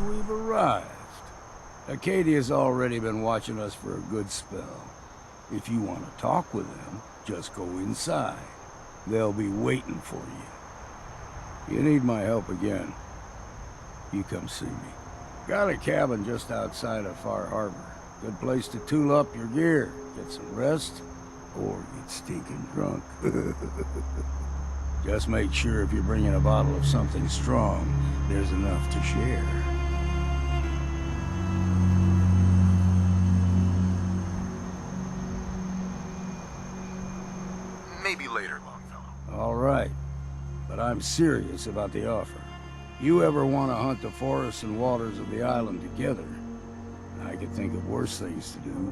we've arrived. Acadia's already been watching us for a good spell. If you want to talk with them, just go inside. They'll be waiting for you. You need my help again, you come see me. Got a cabin just outside of Far Harbor. Good place to tool up your gear, get some rest, or get stinking drunk. Just make sure if you're bringing a bottle of something strong, there's enough to share. Maybe later, Longfellow. All right, but I'm serious about the offer. You ever want to hunt the forests and waters of the island together, I could think of worse things to do.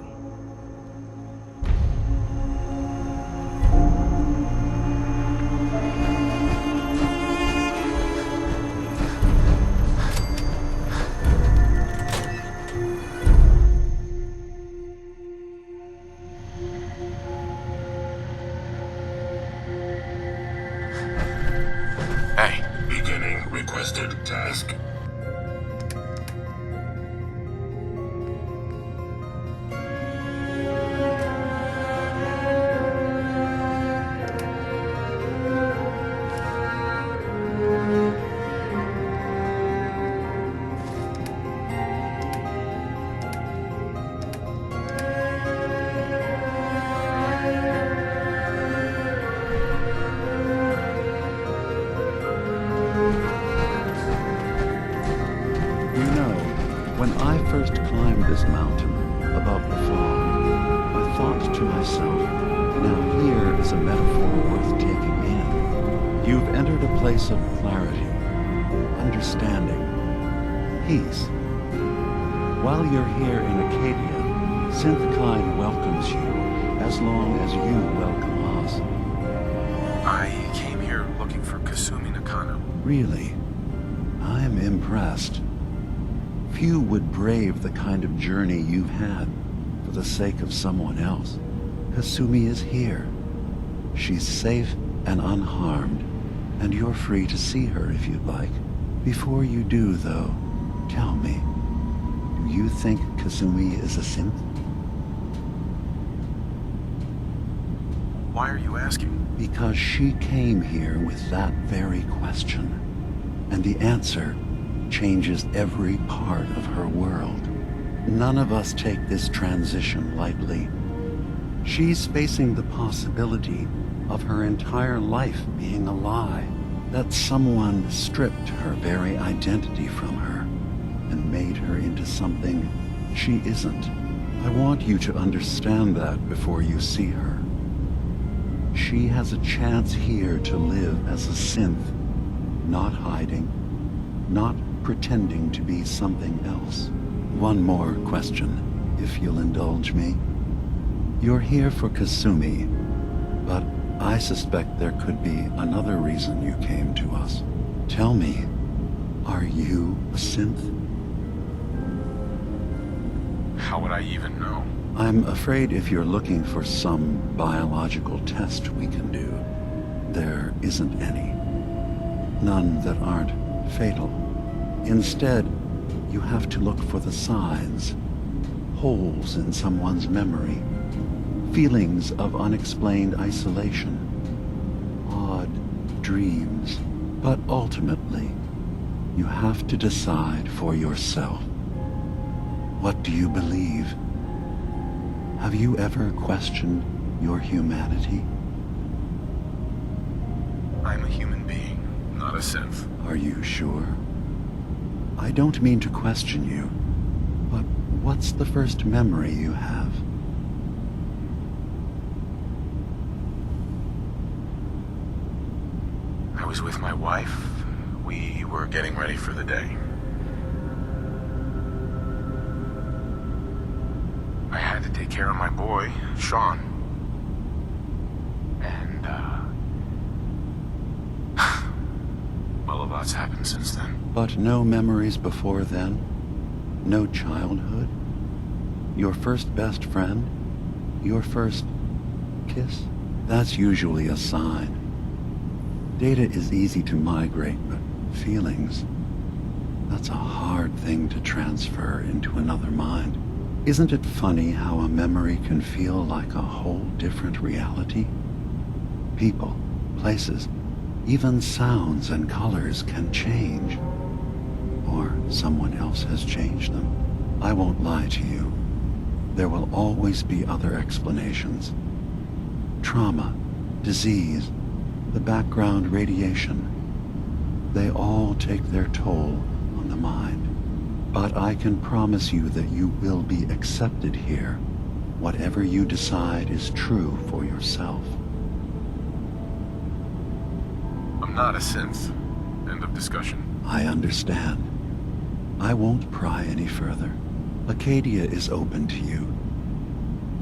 Hey. Beginning requested task. When I first climbed this mountain above the fog, I thought to myself, now here is a metaphor worth taking in. You've entered a place of clarity, understanding, peace. While you're here in Acadia, Synthkind welcomes you as long as you welcome us. I came here looking for Kasumi Nakano. Really, I'm impressed. Few would brave the kind of journey you've had for the sake of someone else. Kasumi is here. She's safe and unharmed, and you're free to see her if you'd like. Before you do, though, tell me, do you think Kasumi is a synth? Why are you asking? Because she came here with that very question, and the answer changes every part of her world. None of us take this transition lightly. She's facing the possibility of her entire life being a lie, that someone stripped her very identity from her and made her into something she isn't. I want you to understand that before you see her. She has a chance here to live as a synth, not hiding, not pretending to be something else. One more question, if you'll indulge me. You're here for Kasumi, but I suspect there could be another reason you came to us. Tell me, are you a synth? How would I even know? I'm afraid if you're looking for some biological test we can do, there isn't any. None that aren't fatal. Instead, you have to look for the signs, holes in someone's memory, feelings of unexplained isolation, odd dreams. But ultimately, you have to decide for yourself. What do you believe? Have you ever questioned your humanity? I'm a human being, not a synth. Are you sure? I don't mean to question you, but what's the first memory you have? I was with my wife. We were getting ready for the day. I had to take care of my boy, Sean. And, well, a lot's happened since then. But no memories before then? No childhood? Your first best friend? Your first kiss? That's usually a sign. Data is easy to migrate, but feelings, that's That's a hard thing to transfer into another mind. Isn't it funny how a memory can feel like a whole different reality? People, places, even sounds and colors can change. Or someone else has changed them. I won't lie to you. There will always be other explanations. Trauma, disease, the background radiation. They all take their toll on the mind. But I can promise you that you will be accepted here. Whatever you decide is true for yourself. I'm not a synth. End of discussion. I understand. I won't pry any further. Acadia is open to you.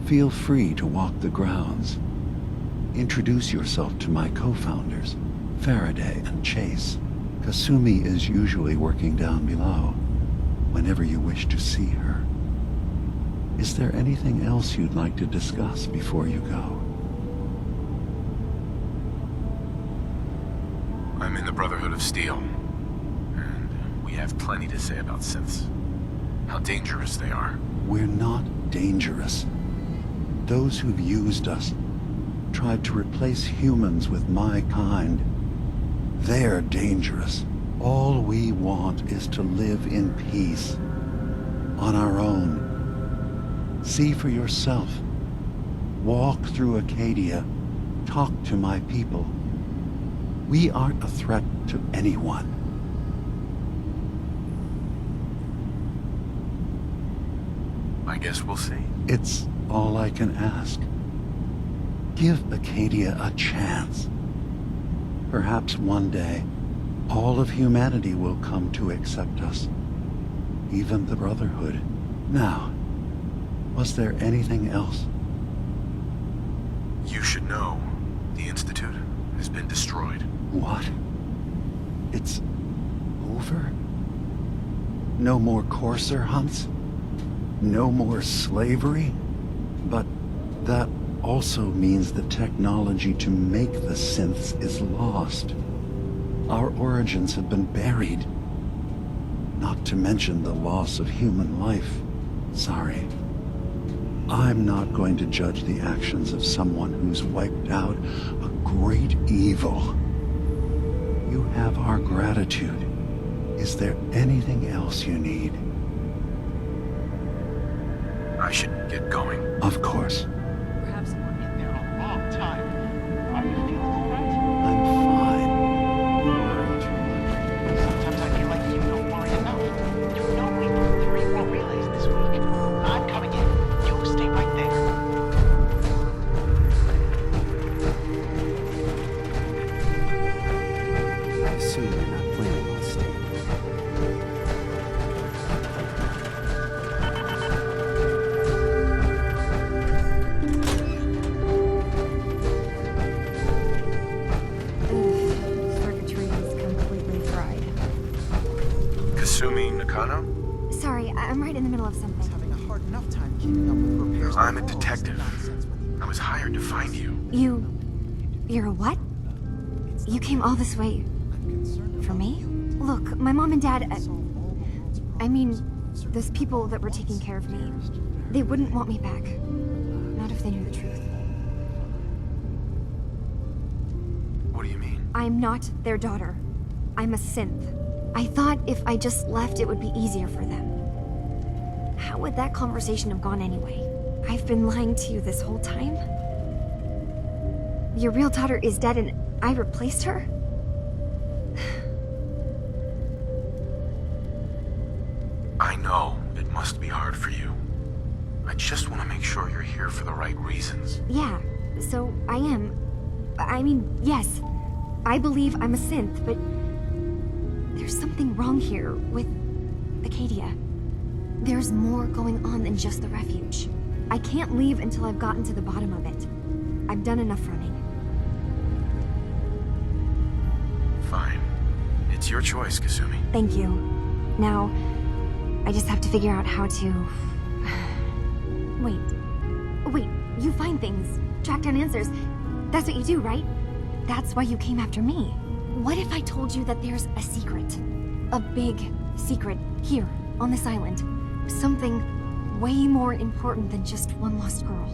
Feel free to walk the grounds. Introduce yourself to my co-founders, Faraday and Chase. Kasumi is usually working down below, whenever you wish to see her. Is there anything else you'd like to discuss before you go? I'm in the Brotherhood of Steel, and we have plenty to say about synths. How dangerous they are. We're not dangerous. Those who've used us, tried to replace humans with my kind, they're dangerous. All we want is to live in peace, on our own. See for yourself. Walk through Acadia. Talk to my people. We aren't a threat to anyone. I guess we'll see. It's all I can ask. Give Acadia a chance. Perhaps one day, all of humanity will come to accept us. Even the Brotherhood. Now, was there anything else? You should know, the Institute has been destroyed. What? It's over? No more courser hunts? No more slavery? But that also means the technology to make the synths is lost. Our origins have been buried. Not to mention the loss of human life. Sorry. I'm not going to judge the actions of someone who's wiped out a great evil. You have our gratitude. Is there anything else you need? I should get going. Of course. Perhaps we're in there a long time. Are you feeling all right? I'm fine. You worry too much. Sometimes I feel like you don't worry enough. You know we do 3 more relays this week. I'm coming in. You stay right there. I assume you're not planning on staying. Circuitry is completely fried. Kasumi Nakano? Sorry, I'm right in the middle of something. Having a hard enough time keeping up with repairs. I'm a detective. I was hired to find you. You're a what? You came all this way for me? Look, my mom and dad, I mean, those people that were taking care of me, they wouldn't want me back. Not if they knew the truth. What do you mean? I'm not their daughter. I'm a synth. I thought if I just left, it would be easier for them. How would that conversation have gone anyway? I've been lying to you this whole time? Your real daughter is dead and I replaced her? I know it must be hard for you. I just want to make sure you're here for the right reasons. Yeah, so I am. I mean, yes, I believe I'm a synth, but there's something wrong here with Acadia. There's more going on than just the refuge. I can't leave until I've gotten to the bottom of it. I've done enough running. Fine. It's your choice, Kasumi. Thank you. Now, I just have to figure out how to... Wait, you find things, track down answers. That's what you do, right? That's why you came after me. What if I told you that there's a secret? A big, secret, here, on this island. Something way more important than just one lost girl.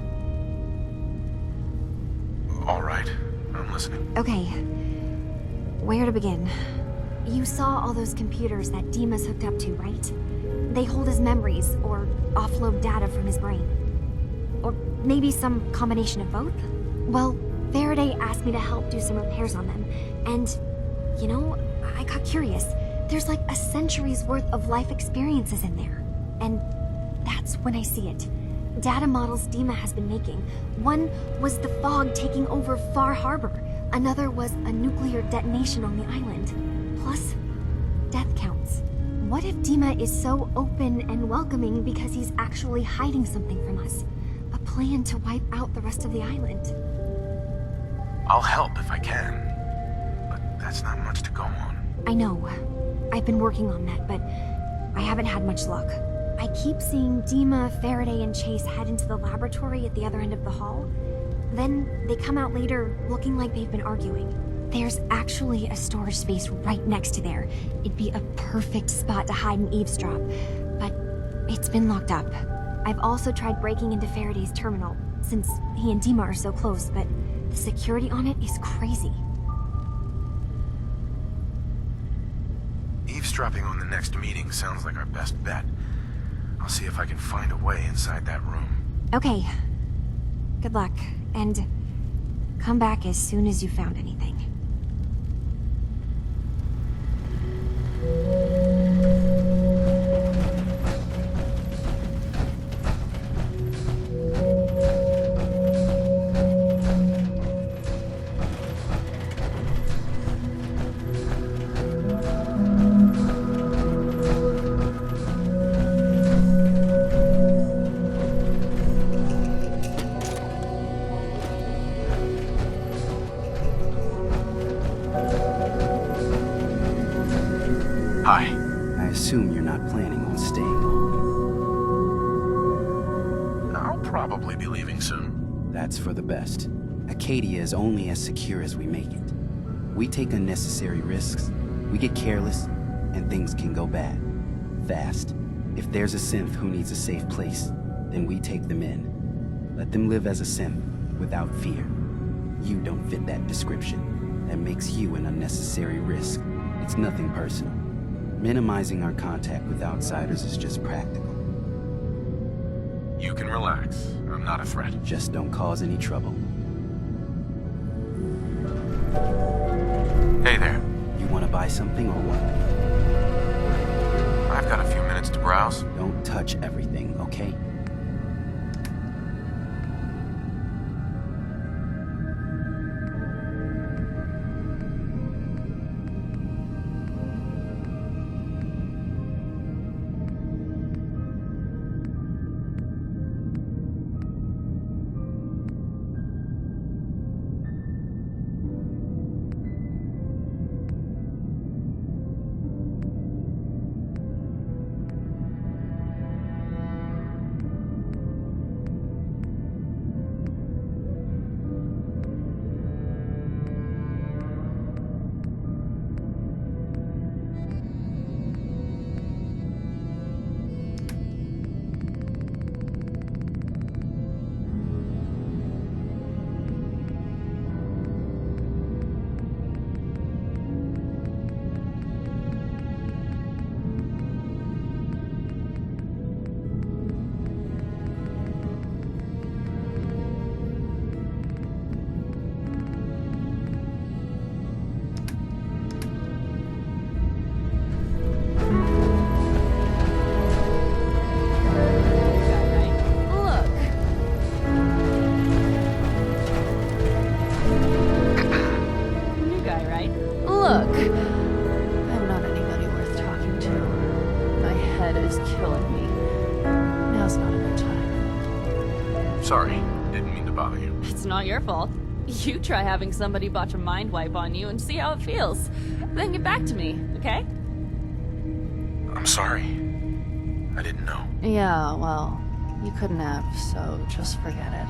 All right, I'm listening. Okay, where to begin? You saw all those computers that Dima's hooked up to, right? They hold his memories, or offload data from his brain. Or maybe some combination of both? Well, Faraday asked me to help do some repairs on them, and, you know, I got curious. There's like a century's worth of life experiences in there. And that's when I see it. Data models Dima has been making. One was the fog taking over Far Harbor. Another was a nuclear detonation on the island. Plus, death counts. What if Dima is so open and welcoming because he's actually hiding something from us? A plan to wipe out the rest of the island. I'll help if I can, but that's not much to go on. I know. I've been working on that, but I haven't had much luck. I keep seeing Dima, Faraday, and Chase head into the laboratory at the other end of the hall. Then they come out later looking like they've been arguing. There's actually a storage space right next to there. It'd be a perfect spot to hide and eavesdrop, but it's been locked up. I've also tried breaking into Faraday's terminal, since he and Dima are so close, but the security on it is crazy. Eavesdropping on the next meeting sounds like our best bet. I'll see if I can find a way inside that room. Okay. Good luck, and come back as soon as you found anything. Hi. I assume you're not planning on staying long. I'll probably be leaving soon. That's for the best. Acadia is only as secure as we make it. We take unnecessary risks, we get careless, and things can go bad. Fast. If there's a synth who needs a safe place, then we take them in. Let them live as a synth, without fear. You don't fit that description. That makes you an unnecessary risk. It's nothing personal. Minimizing our contact with outsiders is just practical. You can relax. I'm not a threat. Just don't cause any trouble. Hey there. You want to buy something or what? I've got a few minutes to browse. Don't touch everything, okay? Sorry, didn't mean to bother you. It's not your fault. You try having somebody botch a mind wipe on you and see how it feels. Then get back to me, okay? I'm sorry. I didn't know. Yeah, well, you couldn't have, so just forget it.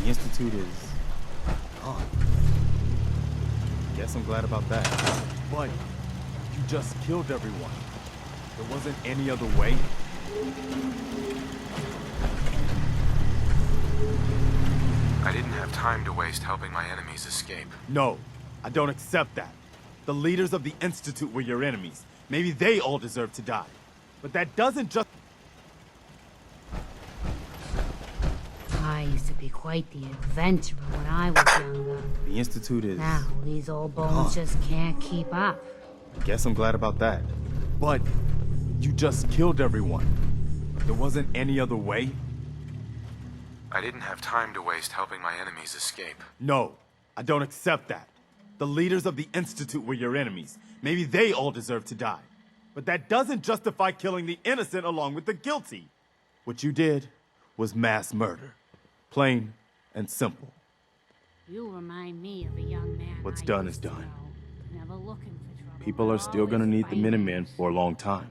The Institute is gone. Guess I'm glad about that. But you just killed everyone. There wasn't any other way. I didn't have time to waste helping my enemies escape. No, I don't accept that. The leaders of the Institute were your enemies. Maybe they all deserve to die. But that doesn't just... I used to be quite the adventurer when I was younger. The Institute is... Now, these old bones just can't keep up. Guess I'm glad about that. But you just killed everyone. There wasn't any other way? I didn't have time to waste helping my enemies escape. No, I don't accept that. The leaders of the Institute were your enemies. Maybe they all deserve to die. But that doesn't justify killing the innocent along with the guilty. What you did was mass murder. Plain and simple. You remind me of a young man. What's I done used is to done. know. Never looking for trouble. People are still gonna need the Minutemen for a long time.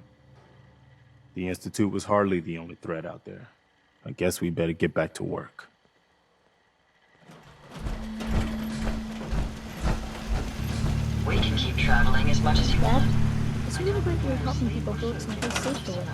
The Institute was hardly the only threat out there. I guess we better get back to work. We can keep traveling as much as you want. It's really great you're helping people build some place safe to live.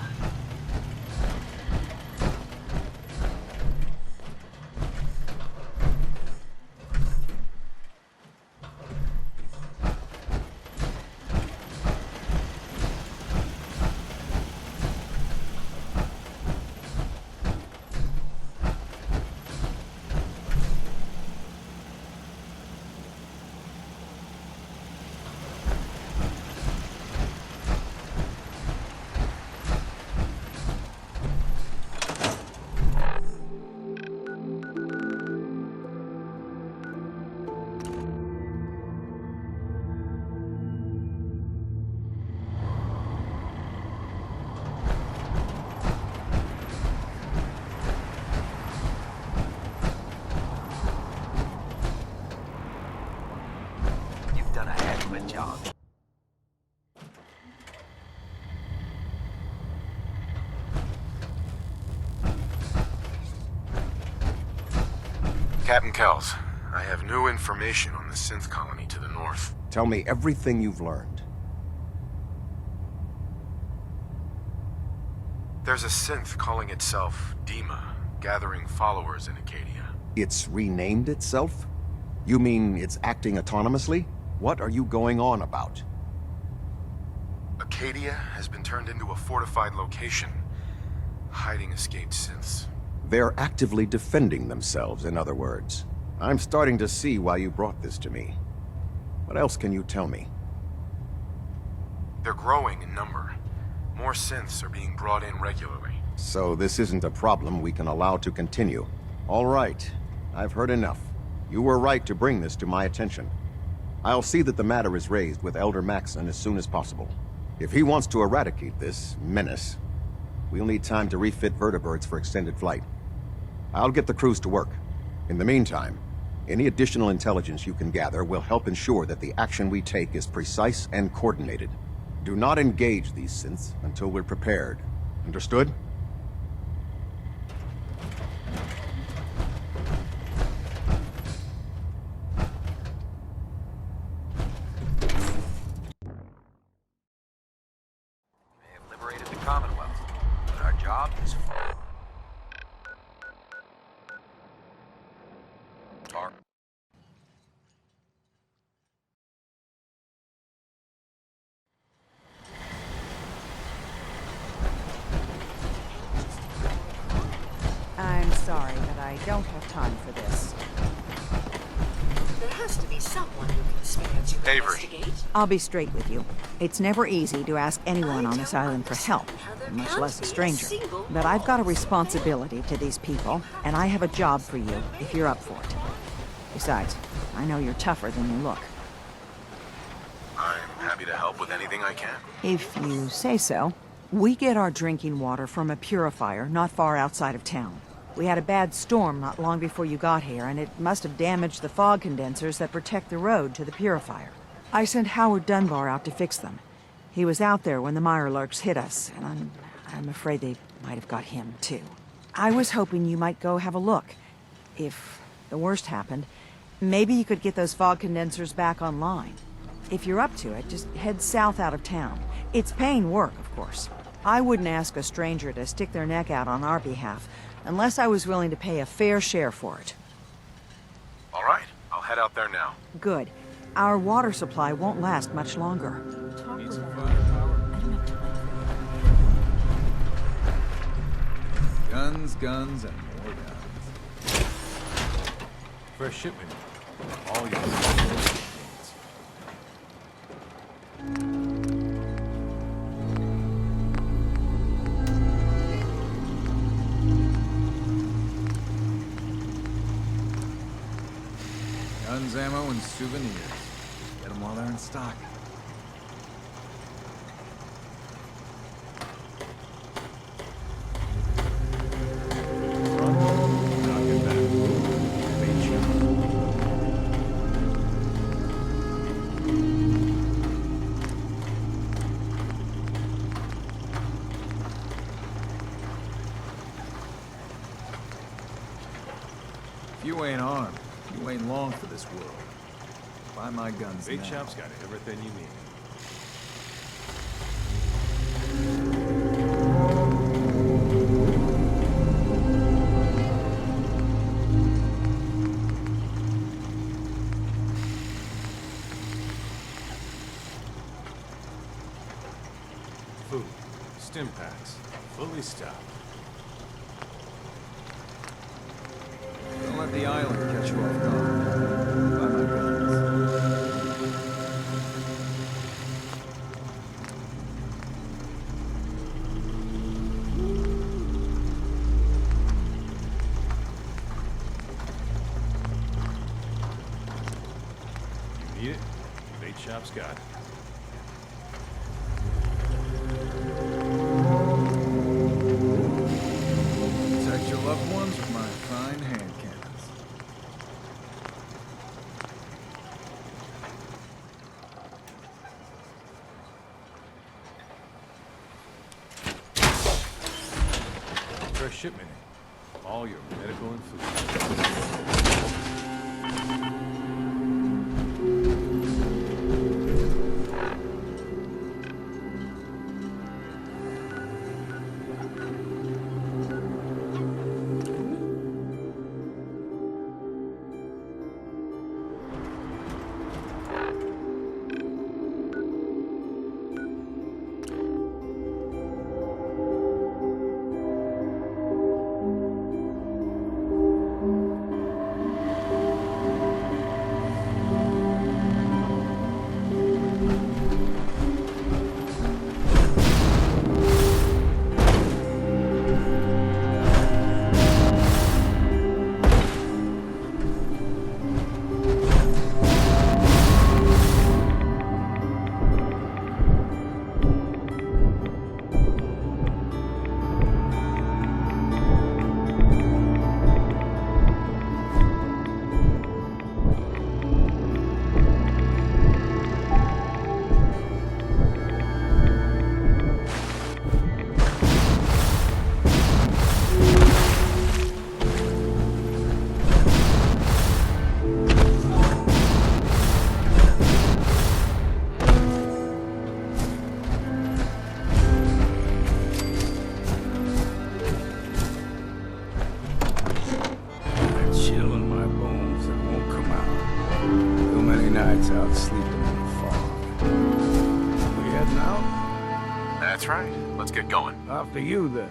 Captain Kells, I have new information on the synth colony to the north. Tell me everything you've learned. There's a synth calling itself Dima, gathering followers in Acadia. It's renamed itself? You mean it's acting autonomously? What are you going on about? Acadia has been turned into a fortified location, hiding escaped synths. They're actively defending themselves, in other words. I'm starting to see why you brought this to me. What else can you tell me? They're growing in number. More synths are being brought in regularly. So this isn't a problem we can allow to continue. All right, I've heard enough. You were right to bring this to my attention. I'll see that the matter is raised with Elder Maxson as soon as possible. If he wants to eradicate this menace, we'll need time to refit vertibirds for extended flight. I'll get the crews to work. In the meantime, any additional intelligence you can gather will help ensure that the action we take is precise and coordinated. Do not engage these synths until we're prepared. Understood? May have liberated the Commonwealth, but our job is full. I'm sorry, but I don't have time for this. There has to be someone who can spare to Avery. investigate. I'll be straight with you. It's never easy to ask anyone on this island for help, much less a stranger. But I've got a responsibility to these people, and I have a job for you if you're up for it. Besides, I know you're tougher than you look. I'm happy to help with anything I can. If you say so. We get our drinking water from a purifier not far outside of town. We had a bad storm not long before you got here, and it must have damaged the fog condensers that protect the road to the purifier. I sent Howard Dunbar out to fix them. He was out there when the Mirelurks hit us, and I'm afraid they might have got him, too. I was hoping you might go have a look, if The worst happened. Maybe you could get those fog condensers back online. If you're up to it, just head south out of town. It's paying work, of course. I wouldn't ask a stranger to stick their neck out on our behalf, unless I was willing to pay a fair share for it. All right, I'll head out there now. Good. Our water supply won't last much longer. Need some firepower? Guns, guns, and more guns. For a shipment, all your needs. Guns, ammo, and souvenirs. Get them while they're in stock. If you ain't armed, you ain't long for this world. Buy my guns Bait now. Shop's got everything you need. Food, stim packs, fully stocked. Don't let the island catch you off guard. Buy my guns. You need it? Bait Shop's got it. Protect your loved ones with my fine hand cannons. For a shipment, all your medical and food. That chill in my bones that won't come out. Too many nights out sleeping in the fog. We heading out? That's right. Let's get going. After you, then.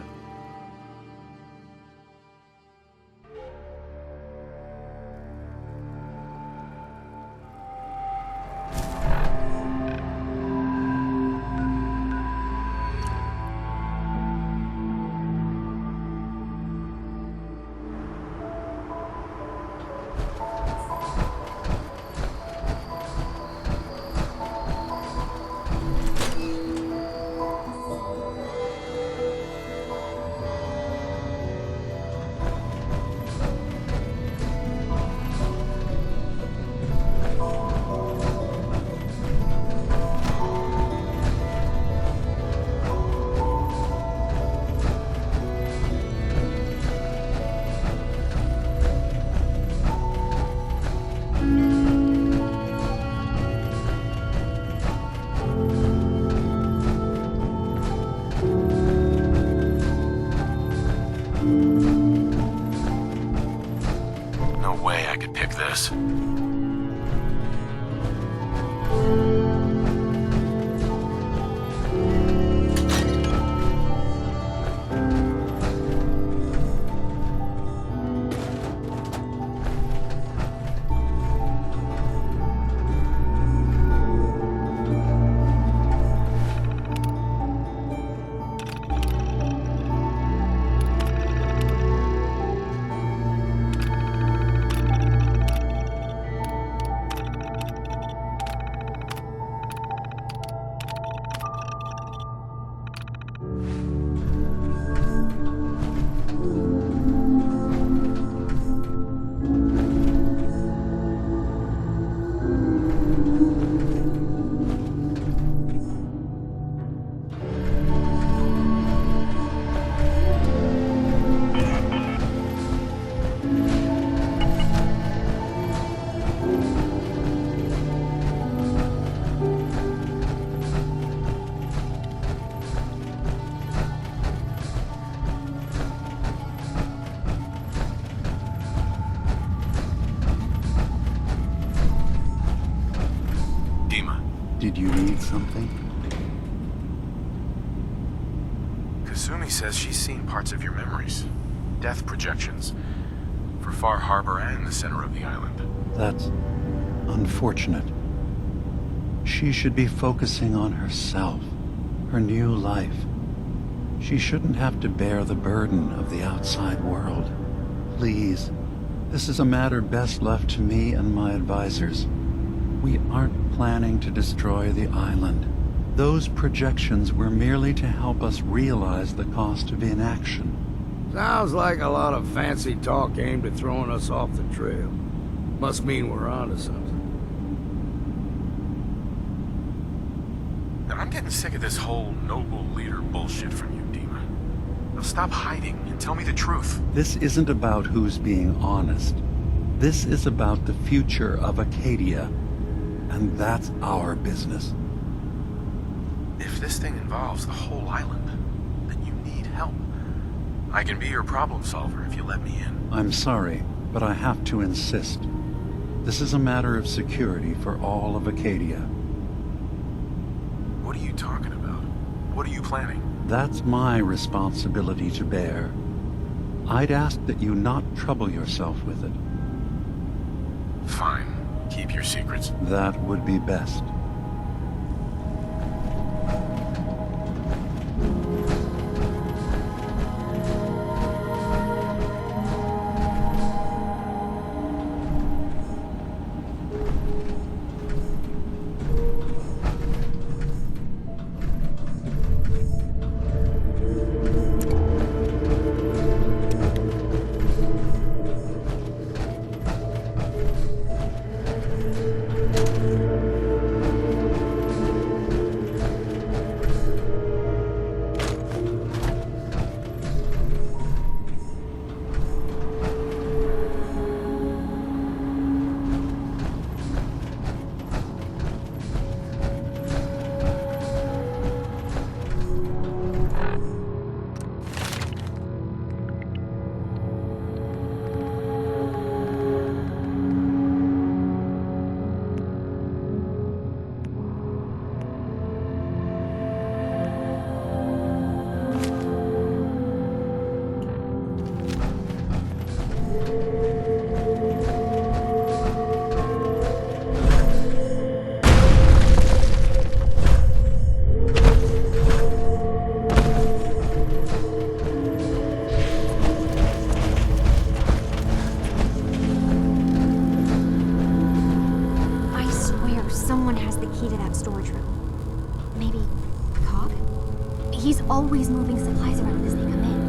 no way I could pick this. Did you need something? Kasumi says she's seen parts of your memories. Death projections. For Far Harbor and the center of the island. That's unfortunate. She should be focusing on herself, her new life. She shouldn't have to bear the burden of the outside world. Please, this is a matter best left to me and my advisors. We aren't planning to destroy the island. Those projections were merely to help us realize the cost of inaction. Sounds like a lot of fancy talk aimed at throwing us off the trail. Must mean we're onto something. Now, I'm getting sick of this whole noble leader bullshit from you, Dima. Now stop hiding and tell me the truth. This isn't about who's being honest. This is about the future of Acadia. And that's our business. If this thing involves the whole island, then you need help. I can be your problem solver if you let me in. I'm sorry, but I have to insist. This is a matter of security for all of Acadia. What are you talking about? What are you planning? That's my responsibility to bear. I'd ask that you not trouble yourself with it. Fine. Keep your secrets. That would be best. He's always moving supplies around as they come in.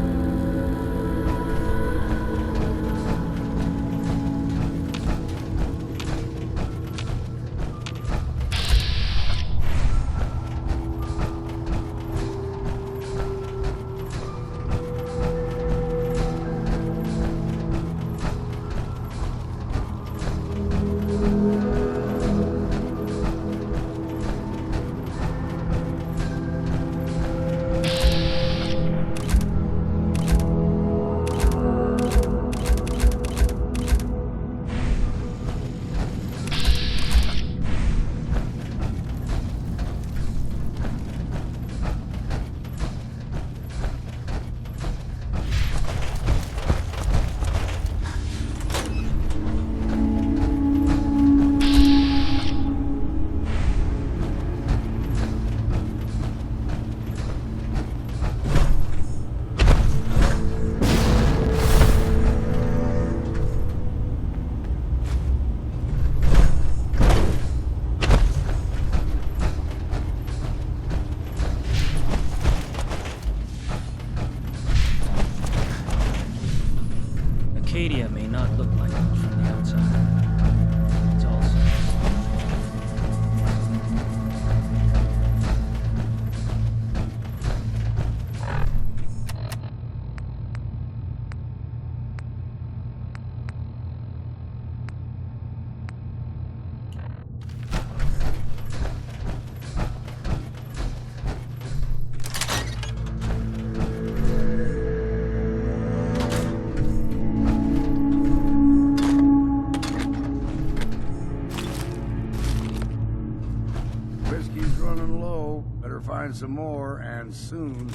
not look like much from the outside. It's all set. Whiskey's running low. Better find some more, and soon.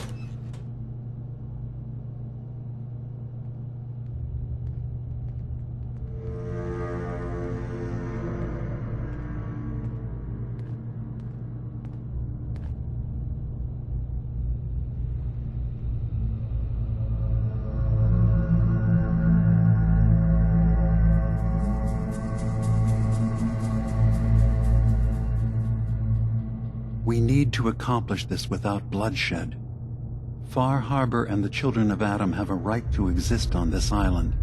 We need to accomplish this without bloodshed. Far Harbor and the Children of Adam have a right to exist on this island,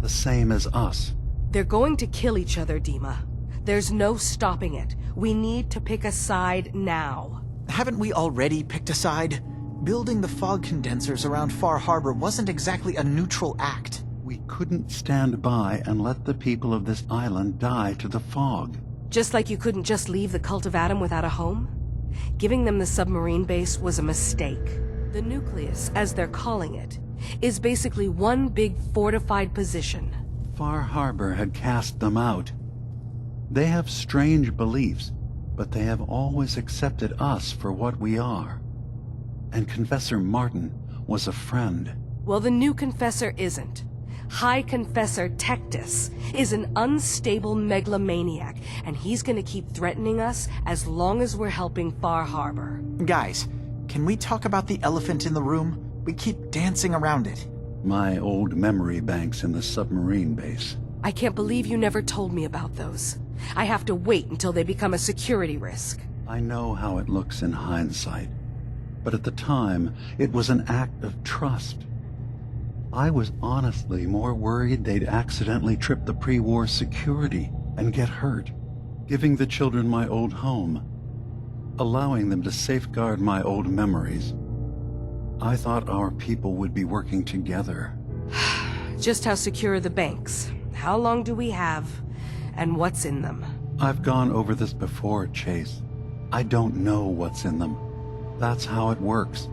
the same as us. They're going to kill each other, Dima. There's no stopping it. We need to pick a side now. Haven't we already picked a side? Building the fog condensers around Far Harbor wasn't exactly a neutral act. We couldn't stand by and let the people of this island die to the fog. Just like you couldn't just leave the Cult of Adam without a home? Giving them the submarine base was a mistake. The nucleus, as they're calling it, is basically one big fortified position. Far Harbor had cast them out. They have strange beliefs, but they have always accepted us for what we are. And Confessor Martin was a friend. Well, the new Confessor isn't. High Confessor Tectus is an unstable megalomaniac, and he's gonna keep threatening us as long as we're helping Far Harbor. Guys, can we talk about the elephant in the room? We keep dancing around it. My old memory banks in the submarine base. I can't believe you never told me about those. I have to wait until they become a security risk. I know how it looks in hindsight, but at the time, it was an act of trust. I was honestly more worried they'd accidentally trip the pre-war security and get hurt, giving the children my old home, allowing them to safeguard my old memories. I thought our people would be working together. Just how secure are the banks? How long do we have? And what's in them? I've gone over this before, Chase. I don't know what's in them. That's how it works.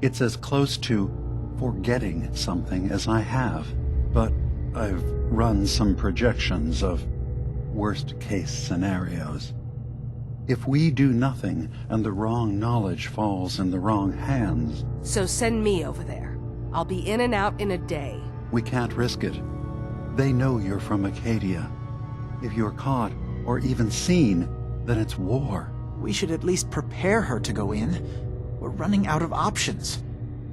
It's as close to forgetting something as I have, but I've run some projections of worst-case scenarios. If we do nothing and the wrong knowledge falls in the wrong hands... So send me over there. I'll be in and out in a day. We can't risk it. They know you're from Acadia. If you're caught, or even seen, then it's war. We should at least prepare her to go in. We're running out of options.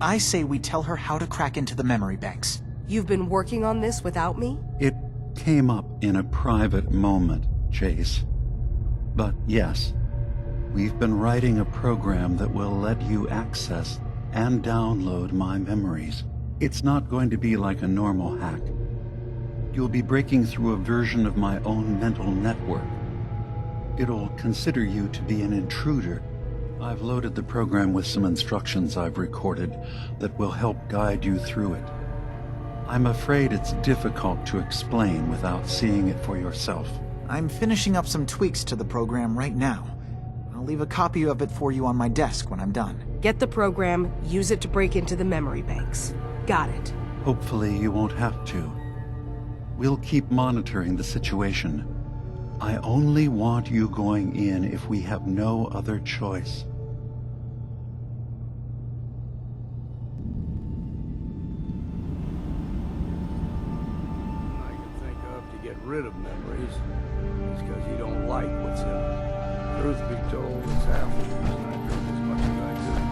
I say we tell her how to crack into the memory banks. You've been working on this without me? It came up in a private moment, Chase. But yes, we've been writing a program that will let you access and download my memories. It's not going to be like a normal hack. You'll be breaking through a version of my own mental network. It'll consider you to be an intruder. I've loaded the program with some instructions I've recorded that will help guide you through it. I'm afraid it's difficult to explain without seeing it for yourself. I'm finishing up some tweaks to the program right now. I'll leave a copy of it for you on my desk when I'm done. Get the program, use it to break into the memory banks. Got it. Hopefully you won't have to. We'll keep monitoring the situation. I only want you going in if we have no other choice. I can think of to get rid of memories is because you don't like what's in them. Truth be told, it's half the reason I drink as much as I do.